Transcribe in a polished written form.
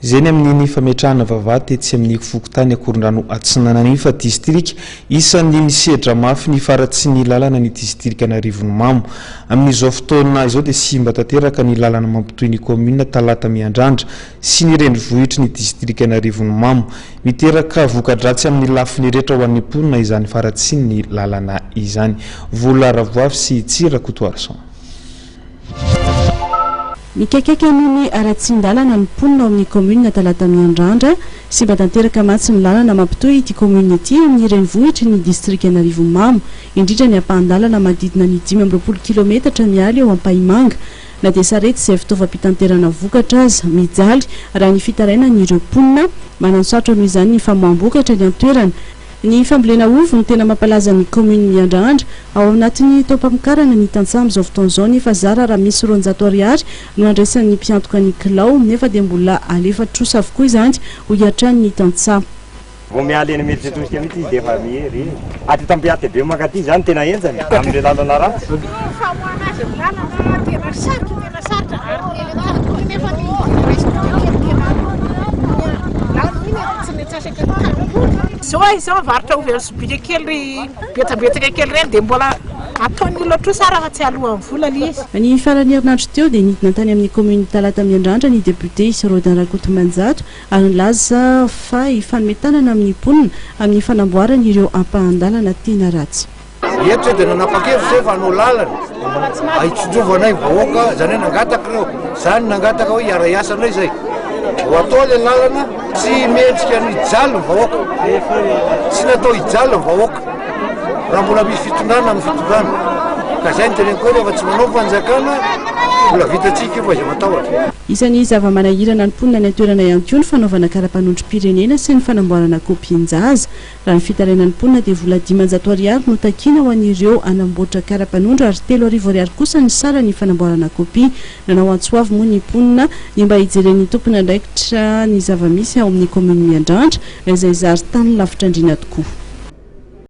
Izany amin'ny fametrahana vavahady etsy amin'ny fokotany akorondrano Atsinanany fa distrika isan'ny misedra mafy ny faharatsian'ny lalana ny distrikan'Arivonimamo. Amin'izao fotoana izao dia simba tanteraka ny lalana mampitohy ny kaominina Talata Miandrandra sy ny renivohitry ny distrikan'Arivonimamo. Miteraka voka-dratsy amin'ny lafiny rehetra ho an'ny mponina izany faharatsian'ny lalana izany. Vola ravoavy sy tsira kotoarson. Mikakaka amin'ny aratsian-dalana ny mponina ao amin'ny kaominina Talata Miandrandra sy mba tanteraka matsy ny lalana mampitohy ity kaominina ity amin'ny renivohitry ny distrikan'Arivonimamo, indrindra ny ampahan-dalana manodidina ny 5 kilometatra mialy eo Ampahimanga. Na dia sarety izay fitaovam-pitanterana vokatra aza mijaly raha ny fitarainan'ireo mponina manansaotra noho izany ny famoam-bokatra ny an-toerana. Ny fambolena ovy no tena mampalaza ny kaomina Miandrandra ao anatin'ny tao-pamokarana ny tantsaha izao fotoana izao nefa zara raha misy 200 ariary no andraisan'ny mpiantoka ny kilao nefa dia mbola alefa trosa avokoa izany ho hiatran'ny tantsaha. Vao mialy eny mieritreritra mihitsy izy dia efa mihery. Aty tampiaty be makaty zany tena enjany amin'ny lalana ratsy. Izao varitra ovy sobika kely betabetaka kely reny dia mbola ataony loatra sara fa tsy alohan'ny vola ilay izy. Ny farany herinandro teo dia nidina tany amin'ny commune Talata Miandrandra ny Depute Rodin ary nilaza fa ifanometanana amin'ny mponina amin'ny fanamboarana ireo ampahan-dalana tena ratsy. Eto dia nanapa-kevitra izay fa hanao lalana ahitsindrovanay vahoaka izany hoe nangataka ireo izany nangataka hoe hiara-iasana izay ho atao ilay lalana tsy mendrika ny jalo ny vahoaka tsy natao hijaly ny vahoaka raha mbola misy fitondrana amin'ny fitondrana ka izay ny teneniko hoe rehefa tsy manao fanjakana mbola vitatsika fa izay matahotra. Isan'ny zava-manahirana ny mponina ny an-toerana ihany koa ny fanaovana karapanondrom-pirenena sy ny fanamboarana kopin-jaza. Raha ny fitarainan'ny mponina dia vola 500 ariary no takiana ho an'ireo anamboatra karapanondro ary 300 ariary kosa ny sara ny fanamboarana kopi. Nanao antsoavy moa ny mponina ny mba hijeren'ny tompona andraikitra ny zava-misy ao amin'ny kaomina Miandrandra izay zary tany lavitra andrina tokoa.